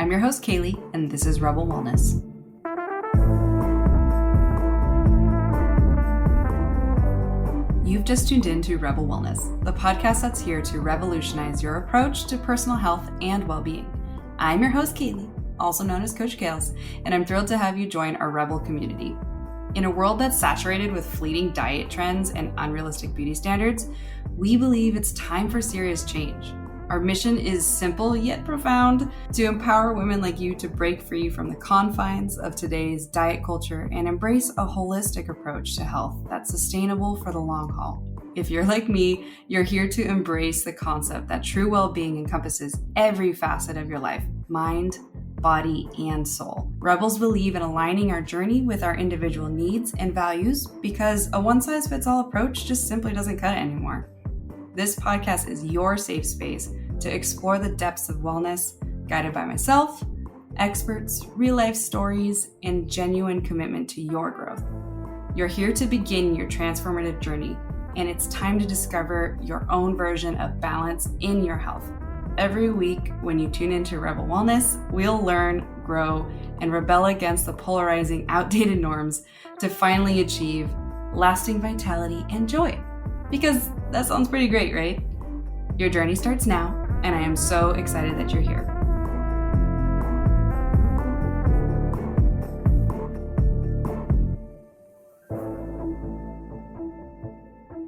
I'm your host, Kaylee, and this is Rebel Wellness. You've just tuned in to Rebel Wellness, the podcast that's here to revolutionize your approach to personal health and well-being. I'm your host, Kaylee, also known as Coach Kales, and I'm thrilled to have you join our Rebel community. In a world that's saturated with fleeting diet trends and unrealistic beauty standards, we believe it's time for serious change. Our mission is simple yet profound: to empower women like you to break free from the confines of today's diet culture and embrace a holistic approach to health that's sustainable for the long haul. If you're like me, you're here to embrace the concept that true well-being encompasses every facet of your life: mind, body, and soul. Rebels believe in aligning our journey with our individual needs and values because a one-size-fits-all approach just simply doesn't cut it anymore. This podcast is your safe space to explore the depths of wellness, guided by myself, experts, real-life stories, and genuine commitment to your growth. You're here to begin your transformative journey, and it's time to discover your own version of balance in your health. Every week, when you tune into Rebel Wellness, we'll learn, grow, and rebel against the polarizing, outdated norms to finally achieve lasting vitality and joy. Because that sounds pretty great, right? Your journey starts now, and I am so excited that you're here.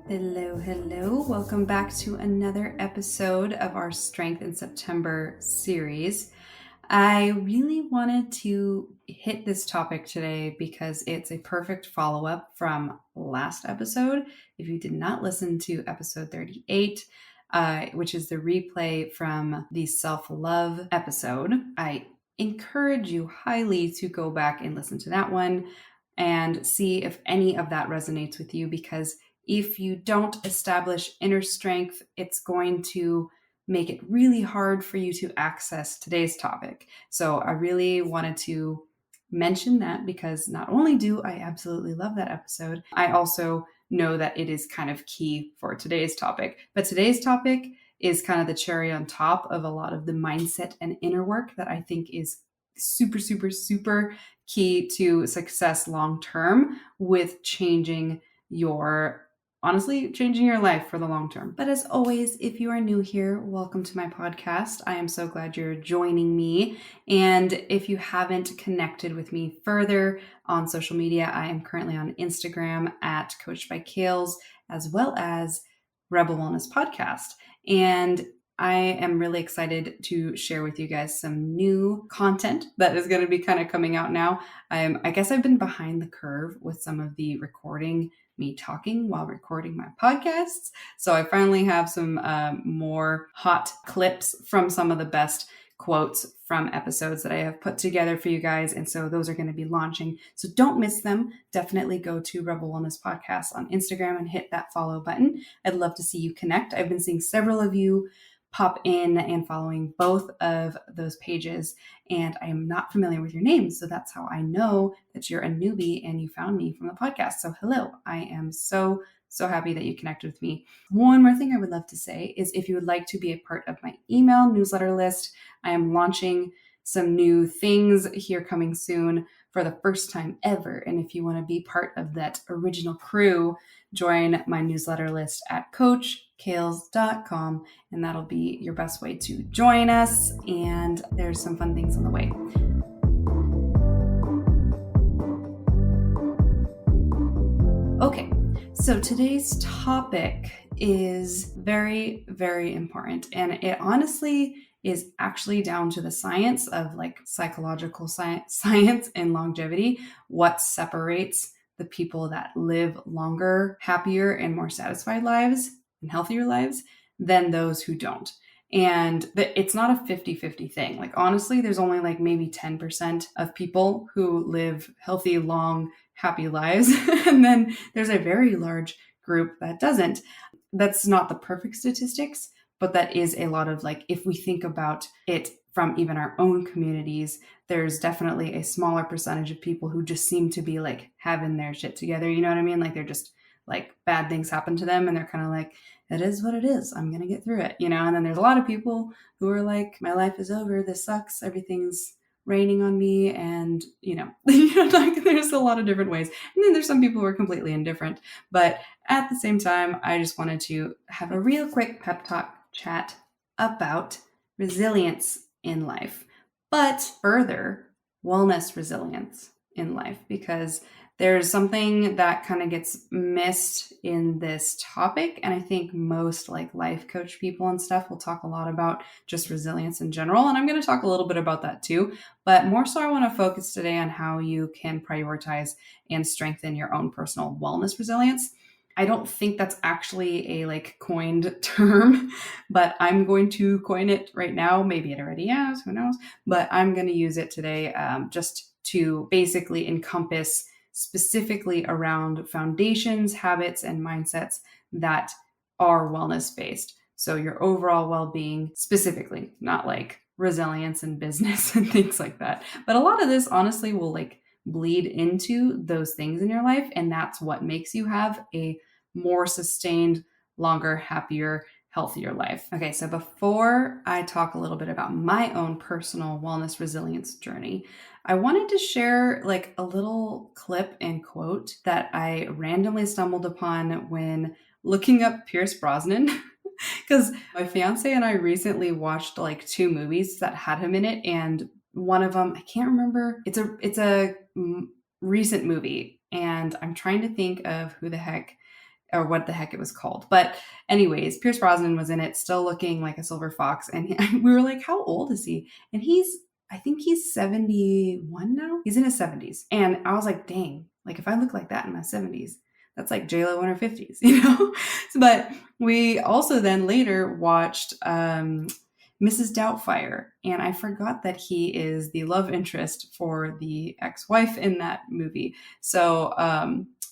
Hello. Welcome back to another episode of our Strength in September series. I really wanted to hit this topic today because it's a perfect follow-up from last episode. If you did not listen to episode 38, which is the replay from the self-love episode, I encourage you highly to go back and listen to that one and see if any of that resonates with you, because if you don't establish inner strength, it's going to make it really hard for you to access today's topic. So I really wanted to mention that because not only do I absolutely love that episode, I also know that it is kind of key for today's topic. But today's topic is kind of the cherry on top of a lot of the mindset and inner work that I think is super, super, super key to success long-term with changing your life for the long term. But as always, if you are new here, welcome to my podcast. I am so glad you're joining me. And if you haven't connected with me further on social media, I am currently on Instagram at Coach by Kales, as well as Rebel Wellness Podcast. And I am really excited to share with you guys some new content that is going to be kind of coming out now. I guess I've been behind the curve with some of the recording, me talking while recording my podcasts. So I finally have some more hot clips from some of the best quotes from episodes that I have put together for you guys. And so those are going to be launching. So don't miss them. Definitely go to Rebel Wellness Podcast on Instagram and hit that follow button. I'd love to see you connect. I've been seeing several of you pop in and following both of those pages, and I am not familiar with your names, so that's how I know that you're a newbie and you found me from the podcast. So hello, I am so happy that you connected with me. One more thing I would love to say is if you would like to be a part of my email newsletter list, I am launching some new things here coming soon for the first time ever. And if you want to be part of that original crew, join my newsletter list at coachkales.com, and that'll be your best way to join us. And there's some fun things on the way. Okay, so today's topic is very, very important. And it honestly is actually down to the science of like psychological science and longevity. What separates the people that live longer, happier, and more satisfied lives and healthier lives than those who don't. And it's not a 50-50 thing. Like, honestly, there's only like maybe 10% of people who live healthy, long, happy lives. And then there's a very large group that doesn't. That's not the perfect statistics, but that is a lot of, like, if we think about it from even our own communities, there's definitely a smaller percentage of people who just seem to be like having their shit together. You know what I mean? Like, they're just like bad things happen to them and they're kind of like, it is what it is. I'm going to get through it, And then there's a lot of people who are like, my life is over. This sucks. Everything's raining on me. And, like there's a lot of different ways. And then there's some people who are completely indifferent. But at the same time, I just wanted to have a real quick pep talk chat about resilience in life, but further wellness resilience in life, because there's something that kind of gets missed in this topic. And I think most like life coach people and stuff will talk a lot about just resilience in general. And I'm going to talk a little bit about that too. But more so, I want to focus today on how you can prioritize and strengthen your own personal wellness resilience. I don't think that's actually a like coined term, but I'm going to coin it right now. Maybe it already has, who knows? But I'm going to use it today just to basically encompass specifically around foundations, habits, and mindsets that are wellness based. So your overall well-being specifically, not like resilience and business and things like that. But a lot of this honestly will like bleed into those things in your life. And that's what makes you have a more sustained, longer, happier, healthier life. Okay, so before I talk a little bit about my own personal wellness resilience journey, I wanted to share like a little clip and quote that I randomly stumbled upon when looking up Pierce Brosnan. Because my fiance and I recently watched like 2 movies that had him in it, and one of them, I can't remember. It's a recent movie, and I'm trying to think of who the heck or what the heck it was called. But anyways, Pierce Brosnan was in it, still looking like a silver fox. And we were like, how old is he? And I think he's 71 now. He's in his 70s. And I was like, dang, like if I look like that in my 70s, that's like J-Lo in her 50s, But we also then later watched Mrs. Doubtfire. And I forgot that he is the love interest for the ex-wife in that movie. So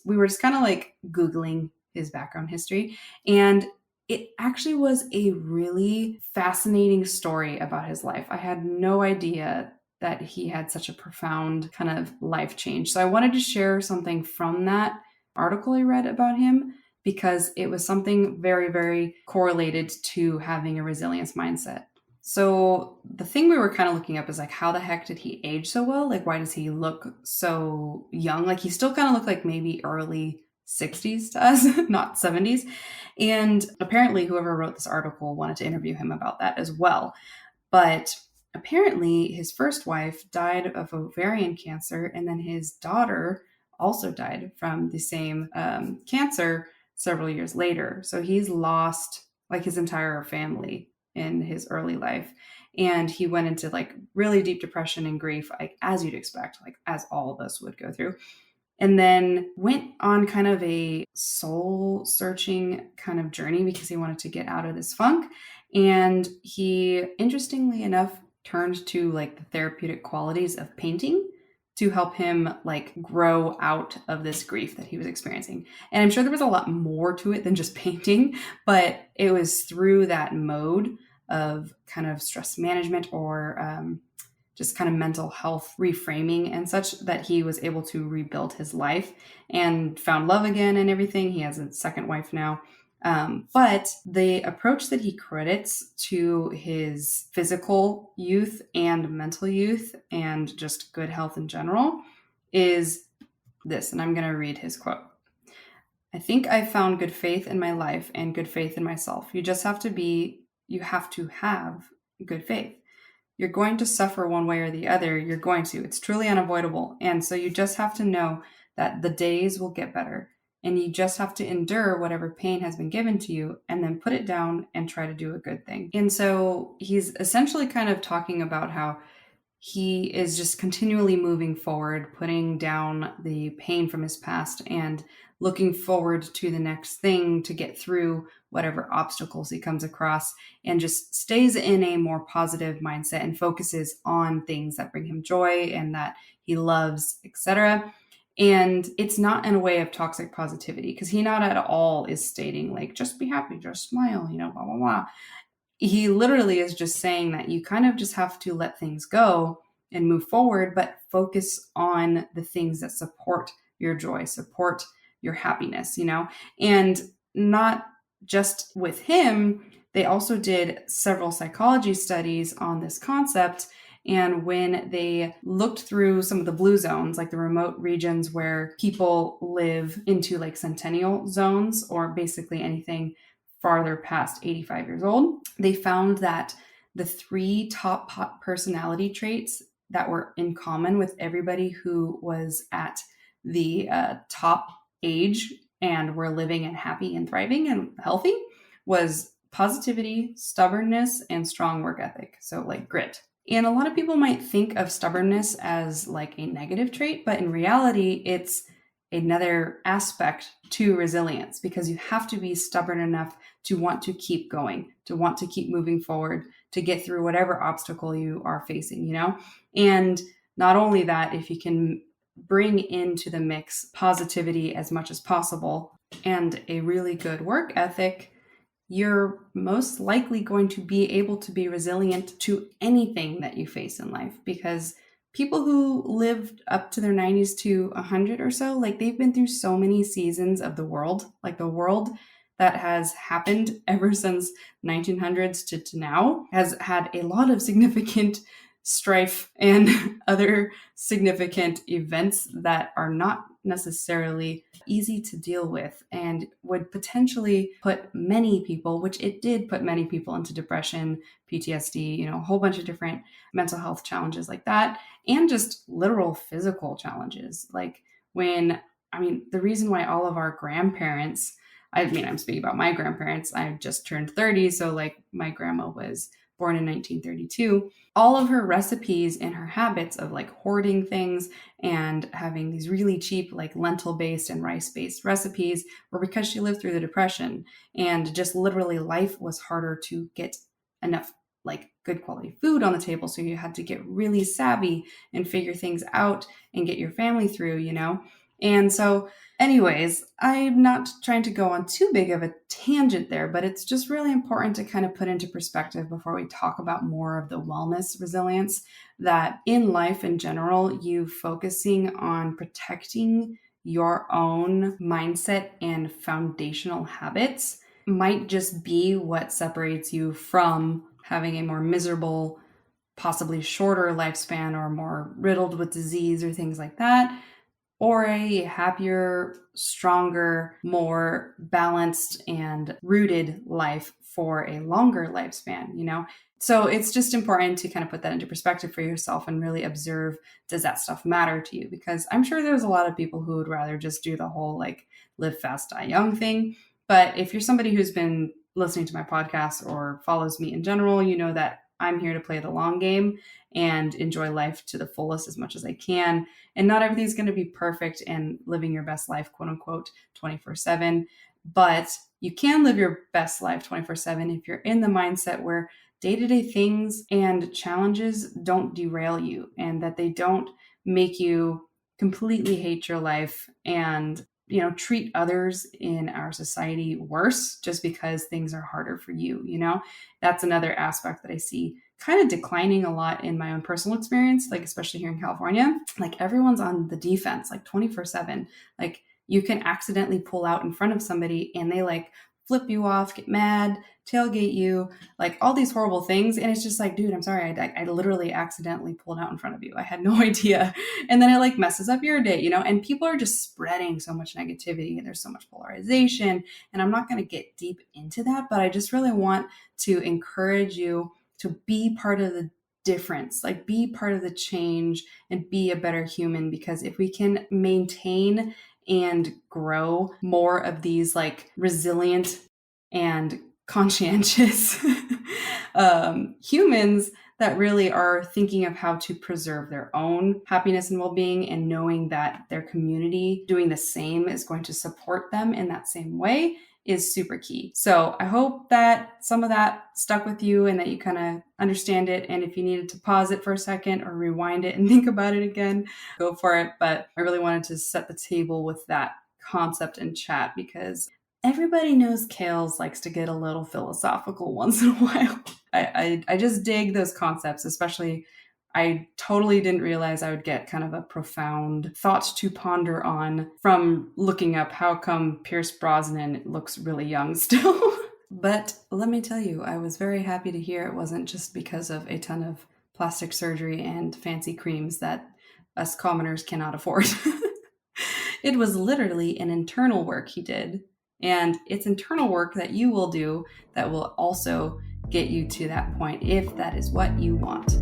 we were just kind of like Googling his background history. And it actually was a really fascinating story about his life. I had no idea that he had such a profound kind of life change. So I wanted to share something from that article I read about him, because it was something very, very correlated to having a resilience mindset. So the thing we were kind of looking up is like, how the heck did he age so well? Like, why does he look so young? Like, he still kind of looked like maybe early 60s to us, not 70s. And apparently whoever wrote this article wanted to interview him about that as well. But apparently his first wife died of ovarian cancer, and then his daughter also died from the same cancer several years later. So he's lost like his entire family in his early life. And he went into like really deep depression and grief, like as you'd expect, like as all of us would go through. And then went on kind of a soul searching kind of journey because he wanted to get out of this funk. And he, interestingly enough, turned to like the therapeutic qualities of painting to help him like grow out of this grief that he was experiencing. And I'm sure there was a lot more to it than just painting, but it was through that mode of kind of stress management or just kind of mental health reframing and such that he was able to rebuild his life and found love again and everything. He has a second wife now. But the approach that he credits to his physical youth and mental youth and just good health in general is this. And I'm going to read his quote. I think I found good faith in my life and good faith in myself. You have to have good faith. You're going to suffer one way or the other. You're going to. It's truly unavoidable. And so you just have to know that the days will get better. And you just have to endure whatever pain has been given to you and then put it down and try to do a good thing. And so he's essentially kind of talking about how he is just continually moving forward, putting down the pain from his past and looking forward to the next thing to get through whatever obstacles he comes across, and just stays in a more positive mindset and focuses on things that bring him joy and that he loves, etc. And it's not in a way of toxic positivity, because he not at all is stating like, just be happy, just smile, blah, blah, blah. He literally is just saying that you kind of just have to let things go and move forward, but focus on the things that support your joy, support your happiness, And not just with him, they also did several psychology studies on this concept. And when they looked through some of the blue zones, like the remote regions where people live into like centennial zones, or basically anything farther past 85 years old, they found that the three top personality traits that were in common with everybody who was at the top age and were living and happy and thriving and healthy was positivity, stubbornness, and strong work ethic. So like grit. And a lot of people might think of stubbornness as like a negative trait, but in reality, it's another aspect to resilience, because you have to be stubborn enough to want to keep going, to want to keep moving forward, to get through whatever obstacle you are facing, And not only that, if you can bring into the mix positivity as much as possible and a really good work ethic, you're most likely going to be able to be resilient to anything that you face in life, because people who lived up to their 90s to 100 or so, like they've been through so many seasons of the world, like the world that has happened ever since 1900s to now has had a lot of significant strife and other significant events that are not necessarily easy to deal with and would potentially put many people, which it did put many people, into depression, PTSD, a whole bunch of different mental health challenges like that, and just literal physical challenges. Like the reason why all of our grandparents, I'm speaking about my grandparents, I just turned 30, so like my grandma was born in 1932, all of her recipes and her habits of like hoarding things and having these really cheap like lentil-based and rice-based recipes were because she lived through the Depression, and just literally life was harder to get enough like good quality food on the table. So you had to get really savvy and figure things out and get your family through, And so anyways, I'm not trying to go on too big of a tangent there, but it's just really important to kind of put into perspective before we talk about more of the wellness resilience, that in life in general, you focusing on protecting your own mindset and foundational habits might just be what separates you from having a more miserable, possibly shorter lifespan, or more riddled with disease or things like that, or a happier, stronger, more balanced and rooted life for a longer lifespan, So it's just important to kind of put that into perspective for yourself and really observe, does that stuff matter to you? Because I'm sure there's a lot of people who would rather just do the whole like live fast, die young thing. But if you're somebody who's been listening to my podcast or follows me in general, you know that I'm here to play the long game and enjoy life to the fullest as much as I can. And not everything's going to be perfect and living your best life, quote unquote, 24/7. But you can live your best life 24/7 if you're in the mindset where day-to-day things and challenges don't derail you, and that they don't make you completely hate your life and treat others in our society worse just because things are harder for you. That's another aspect that I see kind of declining a lot in my own personal experience, like especially here in California. Like everyone's on the defense, like 24/7. Like you can accidentally pull out in front of somebody and they like flip you off, get mad, tailgate you, like all these horrible things. And it's just like, dude, I'm sorry. I literally accidentally pulled out in front of you. I had no idea. And then it like messes up your day, and people are just spreading so much negativity and there's so much polarization. And I'm not going to get deep into that, but I just really want to encourage you to be part of the difference, like be part of the change and be a better human. Because if we can maintain and grow more of these like resilient and conscientious humans that really are thinking of how to preserve their own happiness and well-being, and knowing that their community doing the same is going to support them in that same way, is super key. So I hope that some of that stuck with you and that you kind of understand it. And if you needed to pause it for a second or rewind it and think about it again, go for it. But I really wanted to set the table with that concept and chat, because everybody knows Kales likes to get a little philosophical once in a while. I just dig those concepts, especially I totally didn't realize I would get kind of a profound thought to ponder on from looking up how come Pierce Brosnan looks really young still. But let me tell you, I was very happy to hear it wasn't just because of a ton of plastic surgery and fancy creams that us commoners cannot afford. It was literally an internal work he did. And it's internal work that you will do that will also get you to that point if that is what you want.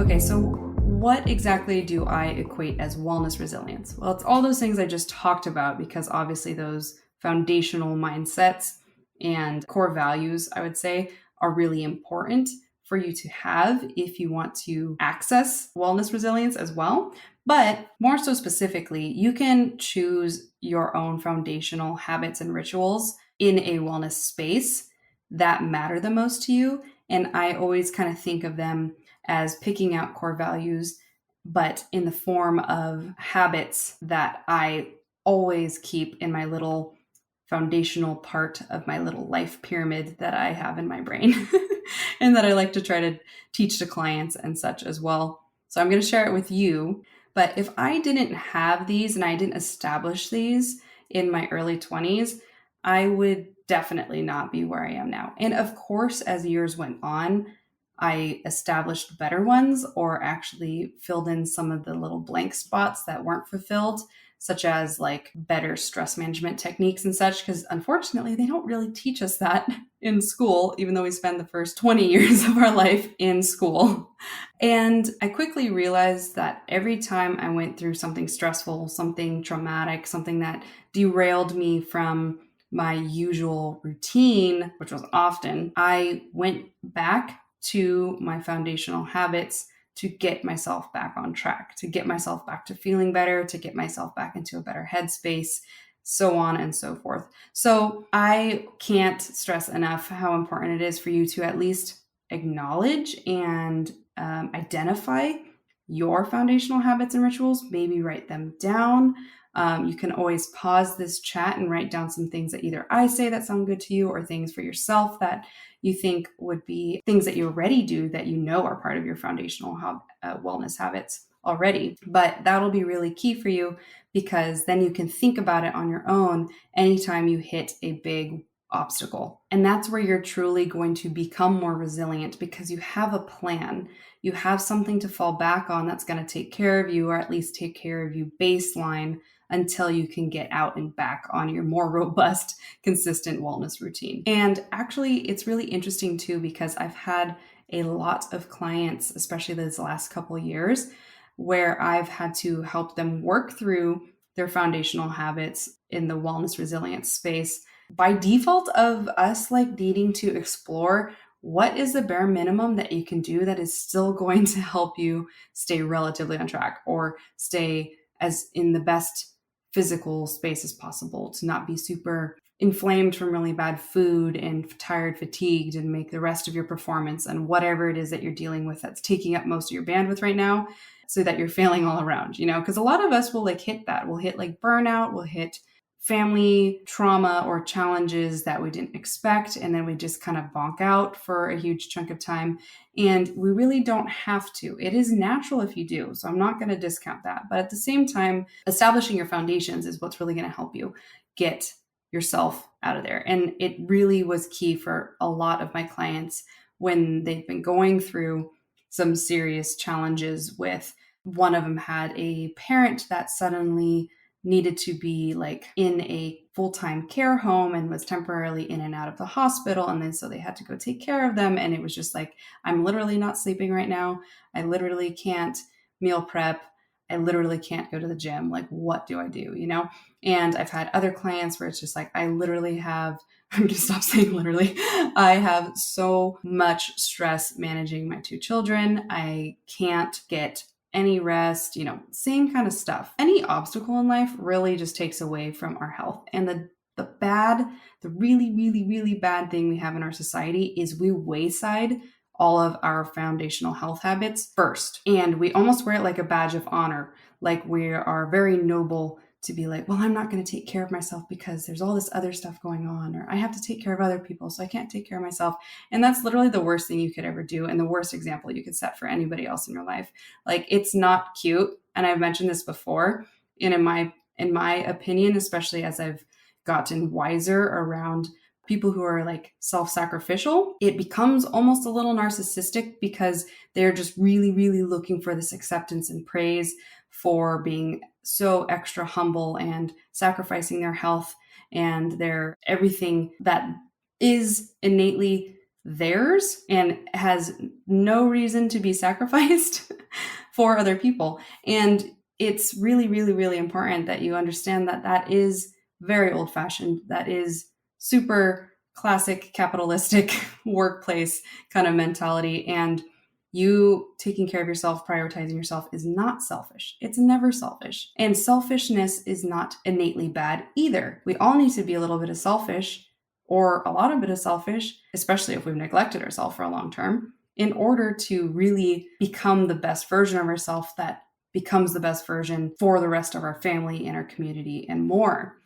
Okay, so what exactly do I equate as wellness resilience? Well, it's all those things I just talked about, because obviously those foundational mindsets and core values, I would say, are really important for you to have if you want to access wellness resilience as well. But more so specifically, you can choose your own foundational habits and rituals in a wellness space that matter the most to you. And I always kind of think of them as picking out core values, but in the form of habits that I always keep in my little foundational part of my little life pyramid that I have in my brain and that I like to try to teach to clients and such as well. So I'm going to share it with you. But if I didn't have these and I didn't establish these in my early 20s, I would definitely not be where I am now. And of course, as years went on, I established better ones or actually filled in some of the little blank spots that weren't fulfilled, such as like better stress management techniques and such, because unfortunately, they don't really teach us that in school, even though we spend the first 20 years of our life in school. And I quickly realized that every time I went through something stressful, something traumatic, something that derailed me from my usual routine, which was often, I went back to my foundational habits to get myself back on track, to get myself back to feeling better, to get myself back into a better headspace, so on and so forth. So I can't stress enough how important it is for you to at least acknowledge and identify your foundational habits and rituals, maybe write them down. You can always pause this chat and write down some things that either I say that sound good to you or things for yourself that you think would be things that you already do that you know are part of your foundational wellness habits already. But that'll be really key for you, because then you can think about it on your own anytime you hit a big obstacle. And that's where you're truly going to become more resilient, because you have a plan. You have something to fall back on that's going to take care of you, or at least take care of you baseline, until you can get out and back on your more robust, consistent wellness routine. And actually, it's really interesting too, because I've had a lot of clients, especially these last couple of years, where I've had to help them work through their foundational habits in the wellness resilience space by default of us like needing to explore what is the bare minimum that you can do that is still going to help you stay relatively on track or stay as in the best physical space as possible, to not be super inflamed from really bad food and tired, fatigued, and make the rest of your performance and whatever it is that you're dealing with that's taking up most of your bandwidth right now, so that you're failing all around, because a lot of us will like hit that. We'll hit like burnout, we'll hit family trauma or challenges that we didn't expect, and then we just kind of bonk out for a huge chunk of time. And we really don't have to. It is natural if you do, so I'm not going to discount that. But at the same time, establishing your foundations is what's really going to help you get yourself out of there. And it really was key for a lot of my clients when they've been going through some serious challenges with, one of them had a parent that suddenly needed to be like in a full-time care home and was temporarily in and out of the hospital. And then so they had to go take care of them. And it was just like, I'm literally not sleeping right now. I literally can't meal prep. I literally can't go to the gym. Like, what do I do? And I've had other clients where it's just like, I literally have, I'm going to stop saying literally. I have so much stress managing my two children. I can't get any rest, same kind of stuff. Any obstacle in life really just takes away from our health. And the really, really, really bad thing we have in our society is we wayside all of our foundational health habits first. And we almost wear it like a badge of honor, like we are very noble to be like, well, I'm not going to take care of myself because there's all this other stuff going on, or I have to take care of other people, so I can't take care of myself. And that's literally the worst thing you could ever do, and the worst example you could set for anybody else in your life. Like, it's not cute. And I've mentioned this before, and in my opinion, especially as I've gotten wiser around people who are like self-sacrificial, it becomes almost a little narcissistic because they're just really, really looking for this acceptance and praise for being so extra humble and sacrificing their health and their everything that is innately theirs and has no reason to be sacrificed for other people. And it's really, really, really important that you understand that that is very old-fashioned. That is super classic capitalistic workplace kind of mentality. And you taking care of yourself, prioritizing yourself is not selfish. It's never selfish. And selfishness is not innately bad either. We all need to be a little bit of selfish, or a lot of bit of selfish, especially if we've neglected ourselves for a long term, in order to really become the best version of ourselves that becomes the best version for the rest of our family and our community and more.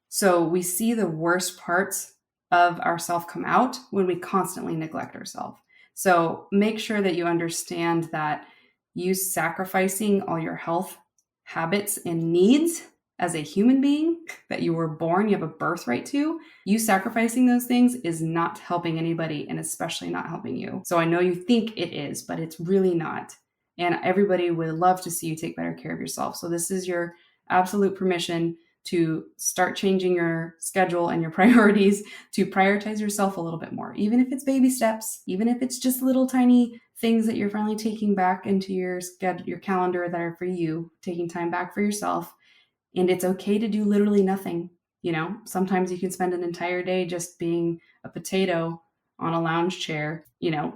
So we see the worst parts of ourself come out when we constantly neglect ourselves. So make sure that you understand that you sacrificing all your health habits and needs as a human being that you were born, you have a birthright to, you sacrificing those things is not helping anybody, and especially not helping you. So I know you think it is, but it's really not. And everybody would love to see you take better care of yourself. So this is your absolute permission to start changing your schedule and your priorities to prioritize yourself a little bit more, even if it's baby steps, even if it's just little tiny things that you're finally taking back into your schedule, your calendar that are for you, taking time back for yourself. And it's okay to do literally nothing. You know, sometimes you can spend an entire day just being a potato on a lounge chair, you know,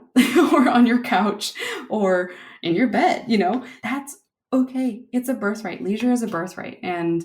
or on your couch or in your bed, you know, that's okay. It's a birthright. Leisure is a birthright. And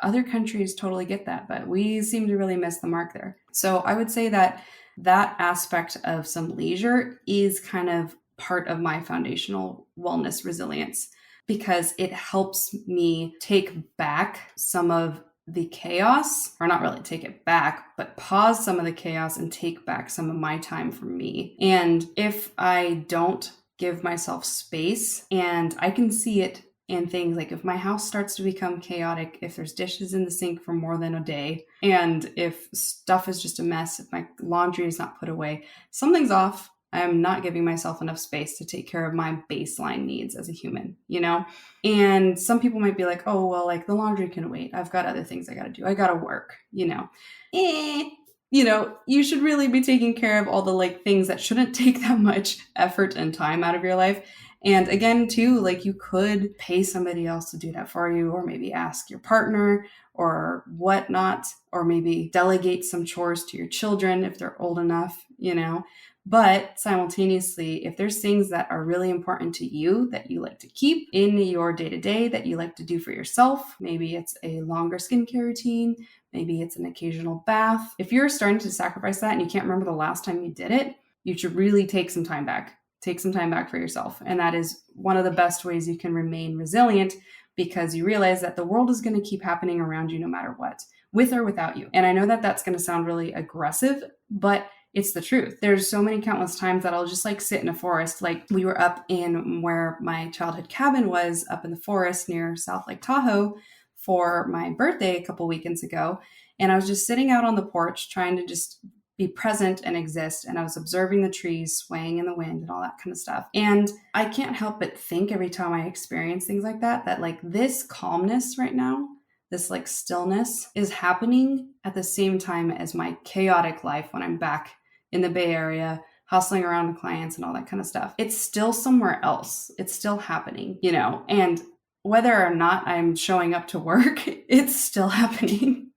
other countries totally get that, but we seem to really miss the mark there. So I would say that that aspect of some leisure is kind of part of my foundational wellness resilience, because it helps me take back some of the chaos, or not really take it back, but pause some of the chaos and take back some of my time for me. And if I don't give myself space, and I can see it in things like if my house starts to become chaotic, if there's dishes in the sink for more than a day, and if stuff is just a mess, if my laundry is not put away, something's off. I'm not giving myself enough space to take care of my baseline needs as a human, you know? And some people might be like, oh, well, like the laundry can wait. I've got other things I got to do. I got to work, you know? You know, you should really be taking care of all the like things that shouldn't take that much effort and time out of your life. And again, too, like you could pay somebody else to do that for you, or maybe ask your partner or whatnot, or maybe delegate some chores to your children if they're old enough, you know. But simultaneously, if there's things that are really important to you that you like to keep in your day-to-day that you like to do for yourself, maybe it's a longer skincare routine, maybe it's an occasional bath. If you're starting to sacrifice that and you can't remember the last time you did it, you should really take some time back. Take some time back for yourself. And that is one of the best ways you can remain resilient, because you realize that the world is going to keep happening around you no matter what, with or without you. And I know that that's going to sound really aggressive, but it's the truth. There's so many countless times that I'll just like sit in a forest. Like we were up in where my childhood cabin was, up in the forest near South Lake Tahoe for my birthday a couple weekends ago. And I was just sitting out on the porch trying to just be present and exist. And I was observing the trees swaying in the wind and all that kind of stuff. And I can't help but think every time I experience things like that, that like this calmness right now, this like stillness is happening at the same time as my chaotic life when I'm back in the Bay Area, hustling around with clients and all that kind of stuff. It's still somewhere else. It's still happening, you know, and whether or not I'm showing up to work, it's still happening.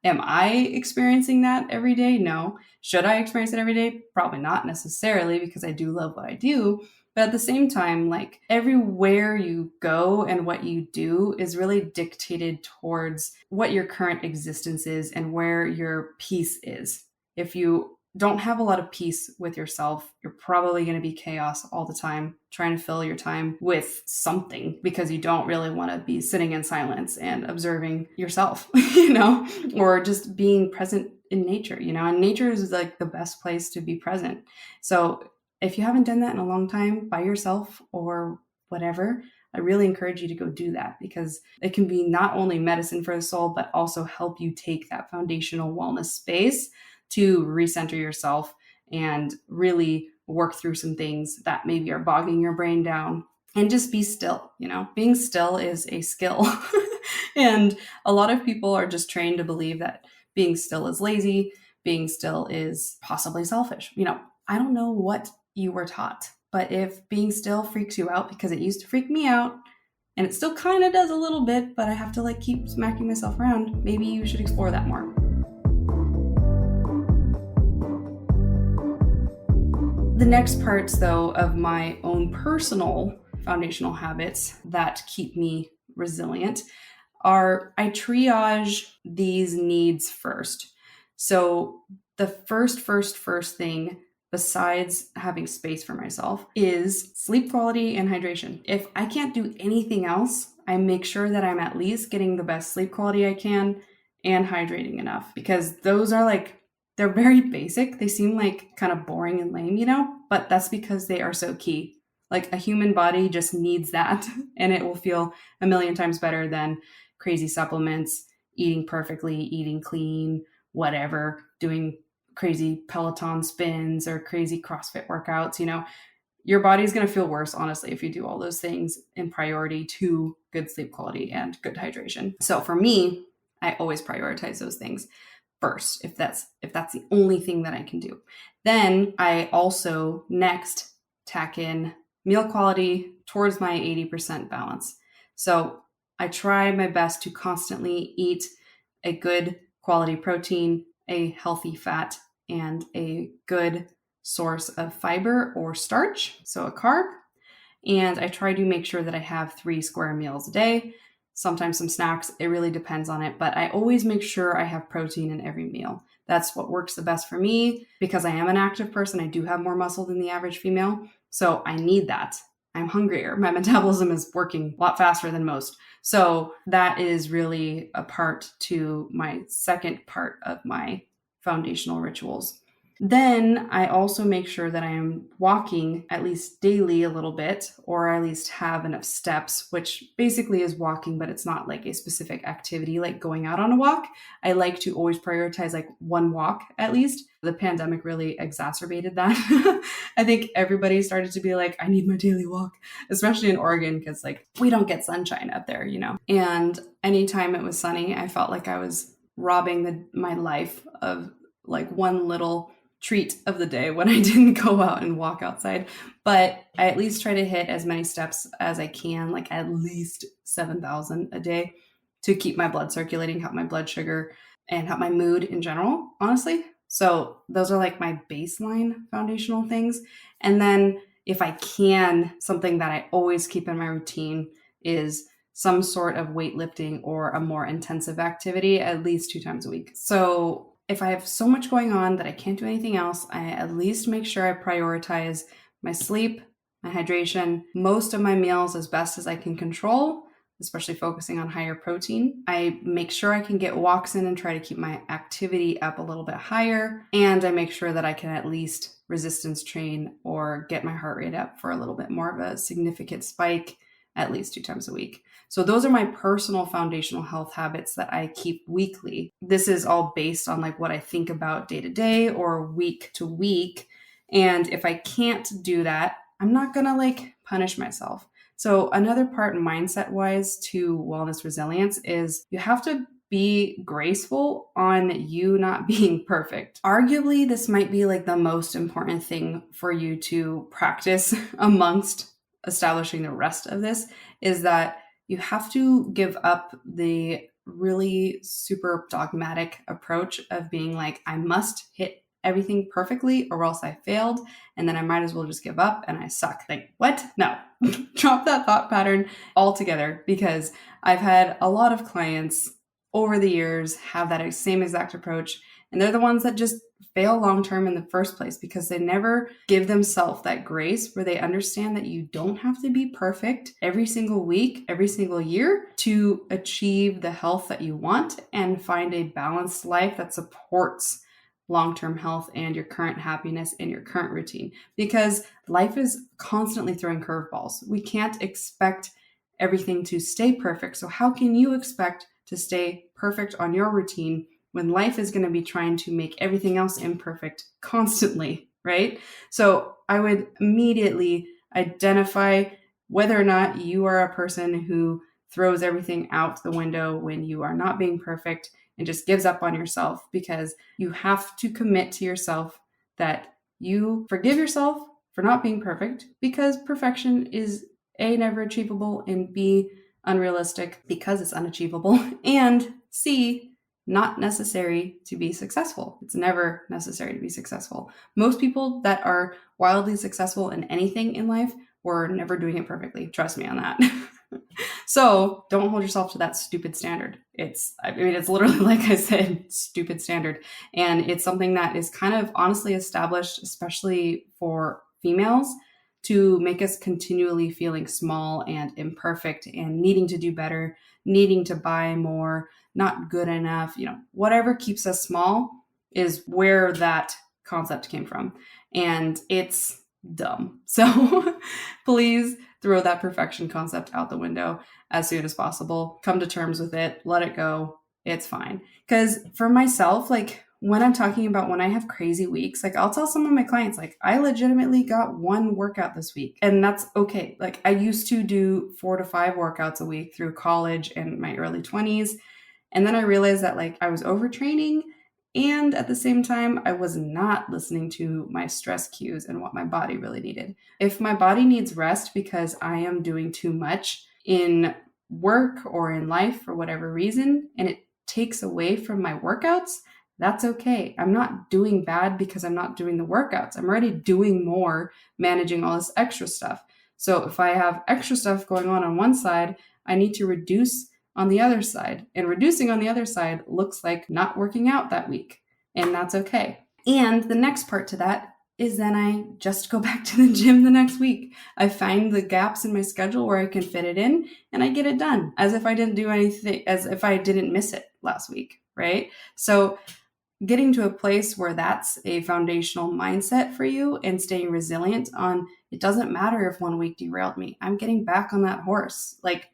Am I experiencing that every day? No. Should I experience it every day? Probably not necessarily, because I do love what I do. But at the same time, like everywhere you go and what you do is really dictated towards what your current existence is and where your peace is. If you don't have a lot of peace with yourself, you're probably going to be chaos all the time, trying to fill your time with something because you don't really want to be sitting in silence and observing yourself, or just being present in nature, and nature is like the best place to be present. So if you haven't done that in a long time by yourself or whatever, I really encourage you to go do that, because it can be not only medicine for the soul, but also help you take that foundational wellness space to recenter yourself and really work through some things that maybe are bogging your brain down, and just be still. Being still is a skill. And a lot of people are just trained to believe that being still is lazy, being still is possibly selfish. I don't know what you were taught, but if being still freaks you out, because it used to freak me out, and it still kind of does a little bit, but I have to keep smacking myself around, maybe you should explore that more. The next parts, though, of my own personal foundational habits that keep me resilient are I triage these needs first. So the first thing, besides having space for myself, is sleep quality and hydration. If I can't do anything else, I make sure that I'm at least getting the best sleep quality I can and hydrating enough, because those are they're very basic. They seem kind of boring and lame, but that's because they are so key. A human body just needs that, and it will feel a million times better than crazy supplements, eating perfectly, eating clean, whatever, doing crazy Peloton spins or crazy CrossFit workouts. Your body's going to feel worse, honestly, if you do all those things in priority to good sleep quality and good hydration. So for me, I always prioritize those things first, if that's the only thing that I can do. Then I also next tack in meal quality towards my 80% balance. So I try my best to constantly eat a good quality protein, a healthy fat, and a good source of fiber or starch, so a carb. And I try to make sure that I have 3 square meals a day, sometimes some snacks. It really depends on it, but I always make sure I have protein in every meal. That's what works the best for me, because I am an active person. I do have more muscle than the average female, so I need that. I'm hungrier. My metabolism is working a lot faster than most. So that is really a part to my second part of my foundational rituals. Then I also make sure that I am walking at least daily a little bit, or at least have enough steps, which basically is walking, but it's not a specific activity like going out on a walk. I like to always prioritize one walk at least. The pandemic really exacerbated that. I think everybody started to be I need my daily walk, especially in Oregon, because we don't get sunshine up there, And anytime it was sunny, I felt like I was robbing my life of one little treat of the day when I didn't go out and walk outside. But I at least try to hit as many steps as I can, at least 7,000 a day, to keep my blood circulating, help my blood sugar, and help my mood in general, honestly. So those are my baseline foundational things. And then if I can, something that I always keep in my routine is some sort of weightlifting or a more intensive activity at least 2 times a week. So if I have so much going on that I can't do anything else, I at least make sure I prioritize my sleep, my hydration, most of my meals as best as I can control, especially focusing on higher protein. I make sure I can get walks in and try to keep my activity up a little bit higher. And I make sure that I can at least resistance train or get my heart rate up for a little bit more of a significant spike at least 2 times a week. So those are my personal foundational health habits that I keep weekly. This is all based on what I think about day to day or week to week. And if I can't do that, I'm not going to punish myself. So another part mindset wise to wellness resilience is you have to be graceful on you not being perfect. Arguably, this might be the most important thing for you to practice amongst establishing the rest of this, is that you have to give up the really super dogmatic approach of being I must hit everything perfectly or else I failed, and then I might as well just give up and I suck. What? No. Drop that thought pattern altogether, because I've had a lot of clients over the years have that same exact approach, and they're the ones that just fail long-term in the first place because they never give themselves that grace where they understand that you don't have to be perfect every single week, every single year to achieve the health that you want and find a balanced life that supports long-term health and your current happiness and your current routine. Because life is constantly throwing curveballs. We can't expect everything to stay perfect. So how can you expect to stay perfect on your routine when life is going to be trying to make everything else imperfect constantly, right? So I would immediately identify whether or not you are a person who throws everything out the window when you are not being perfect and just gives up on yourself, because you have to commit to yourself that you forgive yourself for not being perfect, because perfection is A, never achievable, and B, unrealistic because it's unachievable, and C, not necessary to be successful. It's never necessary to be successful. Most people that are wildly successful in anything in life were never doing it perfectly. Trust me on that. So don't hold yourself to that stupid standard. It's literally, like I said, stupid standard. And it's something that is kind of honestly established, especially for females, to make us continually feeling small and imperfect and needing to do better, needing to buy more, not good enough, whatever keeps us small is where that concept came from. And it's dumb. So please throw that perfection concept out the window as soon as possible. Come to terms with it. Let it go. It's fine. Because for myself, like when I'm talking about when I have crazy weeks, like I'll tell some of my clients, like I legitimately got one workout this week, and that's okay. Like I used to do 4 to 5 workouts a week through college and my early 20s. And then I realized that like I was overtraining, and at the same time, I was not listening to my stress cues and what my body really needed. If my body needs rest because I am doing too much in work or in life for whatever reason, and it takes away from my workouts, that's okay. I'm not doing bad because I'm not doing the workouts. I'm already doing more, managing all this extra stuff. So if I have extra stuff going on one side, I need to reduce on the other side. And reducing on the other side looks like not working out that week. And that's okay. And the next part to that is then I just go back to the gym the next week. I find the gaps in my schedule where I can fit it in and I get it done as if I didn't do anything, as if I didn't miss it last week, right? So getting to a place where that's a foundational mindset for you and staying resilient on, it doesn't matter if one week derailed me. I'm getting back on that horse. Like,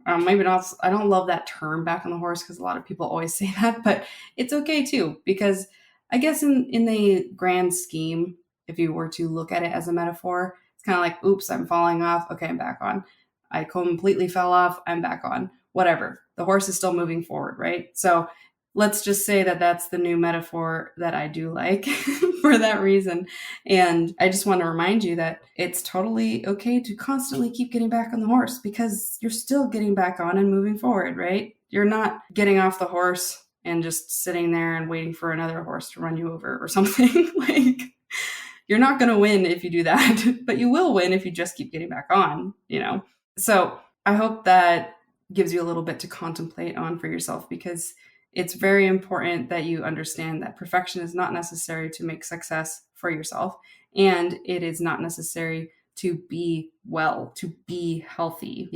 maybe not, I don't love that term back on the horse because a lot of people always say that, but it's okay too, because I guess in the grand scheme, if you were to look at it as a metaphor, it's kind of like, oops, I'm falling off. Okay, I'm back on. I completely fell off. I'm back on. Whatever. The horse is still moving forward, right? So let's just say that that's the new metaphor that I do like for that reason. And I just want to remind you that it's totally okay to constantly keep getting back on the horse, because you're still getting back on and moving forward, right? You're not getting off the horse and just sitting there and waiting for another horse to run you over or something. Like, you're not going to win if you do that, but you will win if you just keep getting back on, So I hope that gives you a little bit to contemplate on for yourself, because it's very important that you understand that perfection is not necessary to make success for yourself. And it is not necessary to be well, to be healthy,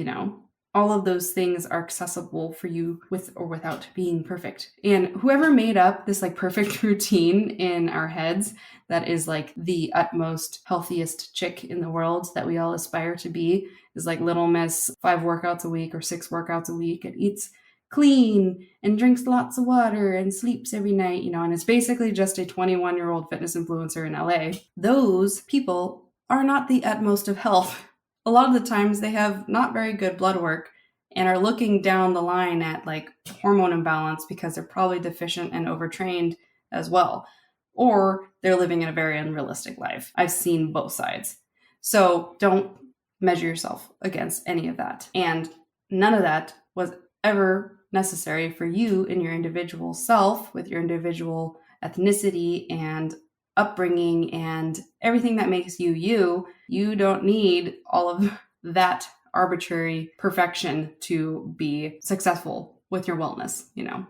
All of those things are accessible for you with or without being perfect. And whoever made up this like perfect routine in our heads that is like the utmost healthiest chick in the world that we all aspire to be is like Little Miss 5 workouts a week or 6 workouts a week and eats clean and drinks lots of water and sleeps every night, and it's basically just a 21-year-old fitness influencer in LA. Those people are not the utmost of health. A lot of the times they have not very good blood work and are looking down the line at like hormone imbalance because they're probably deficient and overtrained as well. Or they're living in a very unrealistic life. I've seen both sides. So don't measure yourself against any of that. And none of that was ever necessary for you in your individual self, with your individual ethnicity and upbringing and everything that makes you you. You don't need all of that arbitrary perfection to be successful with your wellness,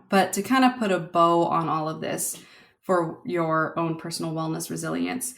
But to kind of put a bow on all of this, for your own personal wellness resilience.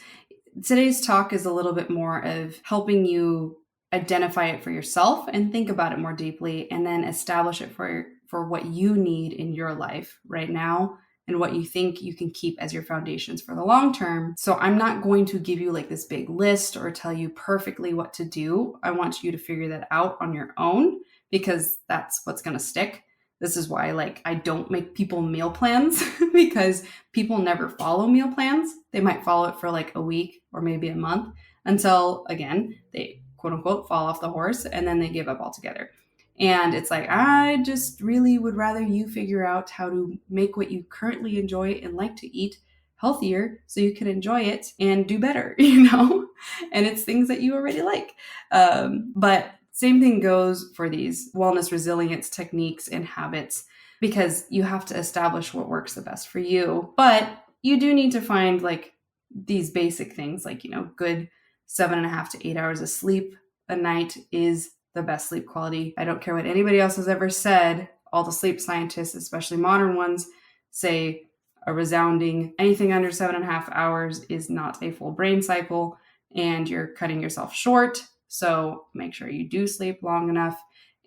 Today's talk is a little bit more of helping you identify it for yourself and think about it more deeply, and then establish it for what you need in your life right now and what you think you can keep as your foundations for the long term. So I'm not going to give you like this big list or tell you perfectly what to do. I want you to figure that out on your own, because that's what's going to stick. This is why I don't make people meal plans because people never follow meal plans. They might follow it for like a week or maybe a month until, again, they quote unquote fall off the horse and then they give up altogether. And it's like, I just really would rather you figure out how to make what you currently enjoy and like to eat healthier so you can enjoy it and do better, and it's things that you already like. But same thing goes for these wellness resilience techniques and habits, because you have to establish what works the best for you. But you do need to find like these basic things, like, good 7.5 to 8 hours of sleep a night is the best sleep quality. I don't care what anybody else has ever said. All the sleep scientists, especially modern ones, say a resounding anything under 7.5 hours is not a full brain cycle, and you're cutting yourself short. So make sure you do sleep long enough.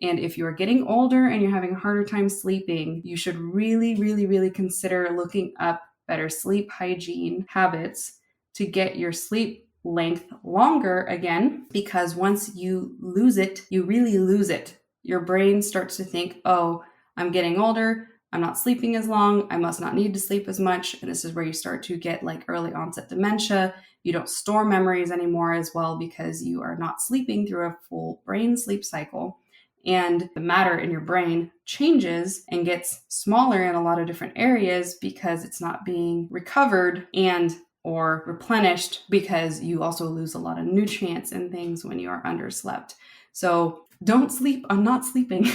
And if you are getting older and you're having a harder time sleeping, you should really, really, really consider looking up better sleep hygiene habits to get your sleep length longer again, because once you lose it, you really lose it. Your brain starts to think, oh, I'm getting older, I'm not sleeping as long, I must not need to sleep as much. And this is where you start to get like early onset dementia. You don't store memories anymore as well because you are not sleeping through a full brain sleep cycle. And the matter in your brain changes and gets smaller in a lot of different areas because it's not being recovered or replenished, because you also lose a lot of nutrients and things when you are underslept. So don't sleep on not sleeping.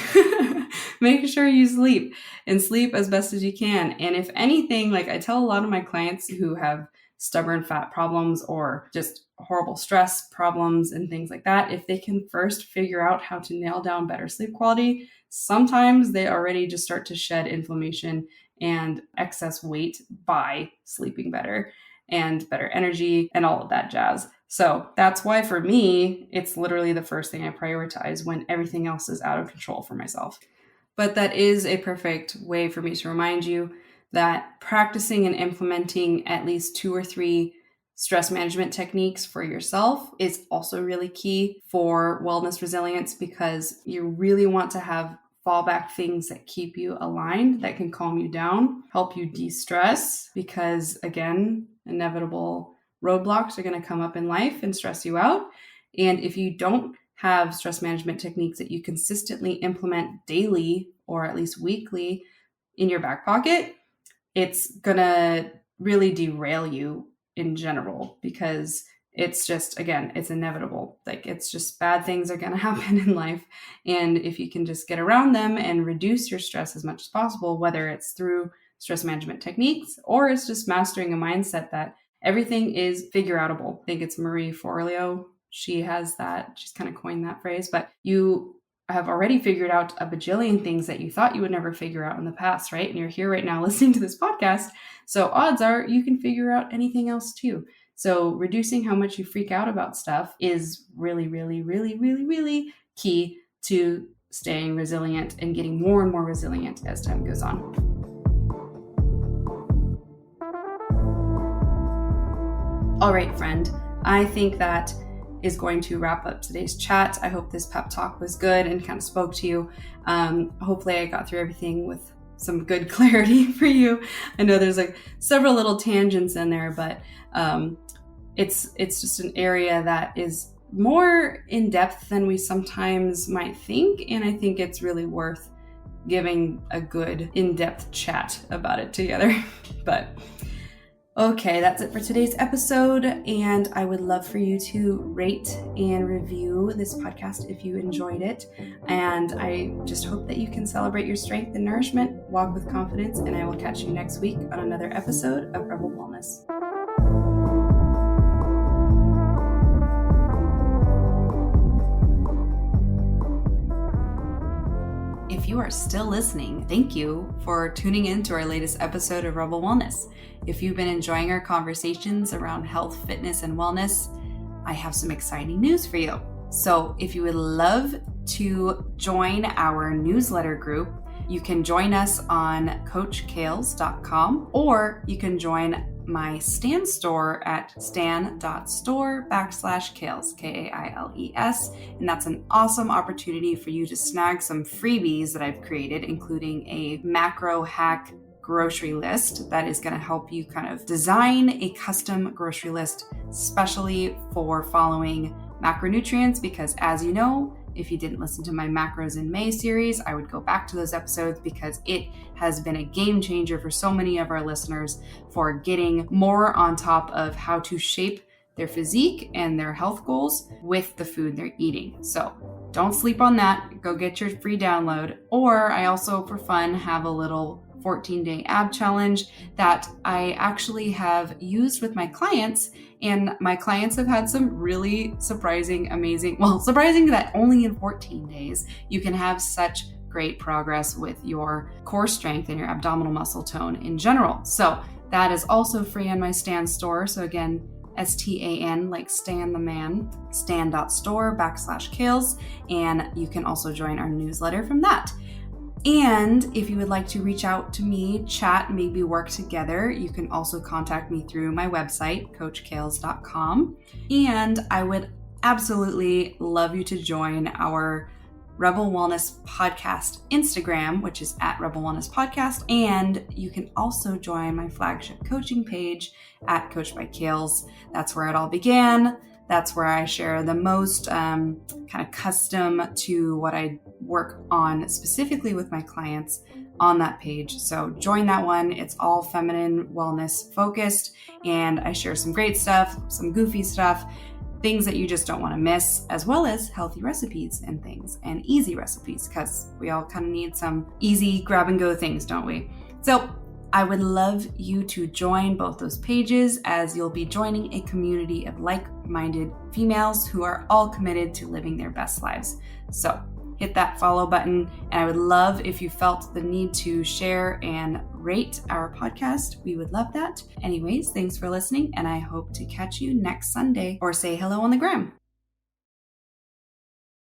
Make sure you sleep and sleep as best as you can. And if anything, like I tell a lot of my clients who have stubborn fat problems or just horrible stress problems and things like that, if they can first figure out how to nail down better sleep quality, sometimes they already just start to shed inflammation and excess weight by sleeping better and better energy and all of that jazz. So that's why for me, it's literally the first thing I prioritize when everything else is out of control for myself. But that is a perfect way for me to remind you that practicing and implementing at least 2 or 3 stress management techniques for yourself is also really key for wellness resilience, because you really want to have fallback things that keep you aligned, that can calm you down, help you de-stress, because again, inevitable roadblocks are going to come up in life and stress you out. And if you don't have stress management techniques that you consistently implement daily or at least weekly in your back pocket, it's going to really derail you in general, because it's just, again, it's inevitable. Like, it's just bad things are going to happen in life. And if you can just get around them and reduce your stress as much as possible, whether it's through stress management techniques or it's just mastering a mindset that everything is figure outable. I think it's Marie Forleo. She has that. She's kind of coined that phrase, but you have already figured out a bajillion things that you thought you would never figure out in the past, right? And you're here right now listening to this podcast. So odds are you can figure out anything else too. So reducing how much you freak out about stuff is really, really, really, really, really key to staying resilient and getting more and more resilient as time goes on. All right, friend, I think that is going to wrap up today's chat. I hope this pep talk was good and kind of spoke to you. Hopefully I got through everything with some good clarity for you. I know there's like several little tangents in there, but it's just an area that is more in depth than we sometimes might think. And I think it's really worth giving a good in-depth chat about it together. But okay, that's it for today's episode, and I would love for you to rate and review this podcast if you enjoyed it. And I just hope that you can celebrate your strength and nourishment, walk with confidence, and I will catch you next week on another episode of Rebel Wellness. If you you are still listening, thank you for tuning in to our latest episode of Rebel Wellness. If you've been enjoying our conversations around health, fitness, and wellness, I have some exciting news for you. So if you would love to join our newsletter group, you can join us on coachkales.com, or you can join my Stan store at stan.store/Kales, Kales. And that's an awesome opportunity for you to snag some freebies that I've created, including a macro hack grocery list that is going to help you kind of design a custom grocery list, especially for following macronutrients, because as you know, if you didn't listen to my Macros in May series, I would go back to those episodes because it has been a game changer for so many of our listeners for getting more on top of how to shape their physique and their health goals with the food they're eating. So don't sleep on that. Go get your free download. Or I also, for fun, have a little 14-day ab challenge that I actually have used with my clients, and my clients have had some really surprising that only in 14 days you can have such great progress with your core strength and your abdominal muscle tone in general. So that is also free on my Stan store. So again, STAN, like Stan the man, stan.store/Kales, and you can also join our newsletter from that. And if you would like to reach out to me, chat, maybe work together, you can also contact me through my website, coachkales.com. And I would absolutely love you to join our Rebel Wellness Podcast Instagram, which is at Rebel Wellness Podcast. And you can also join my flagship coaching page at Coach by Kales. That's where it all began. That's where I share the most kind of custom to what I work on specifically with my clients on that page. So join that one. It's all feminine wellness focused, and I share some great stuff, some goofy stuff, things that you just don't want to miss, as well as healthy recipes and things, and easy recipes, because we all kind of need some easy grab and go things, don't we? So I would love you to join both those pages, as you'll be joining a community of like-minded females who are all committed to living their best lives. So hit that follow button, and I would love if you felt the need to share and rate our podcast. We would love that. Anyways, thanks for listening, and I hope to catch you next Sunday, or say hello on the gram.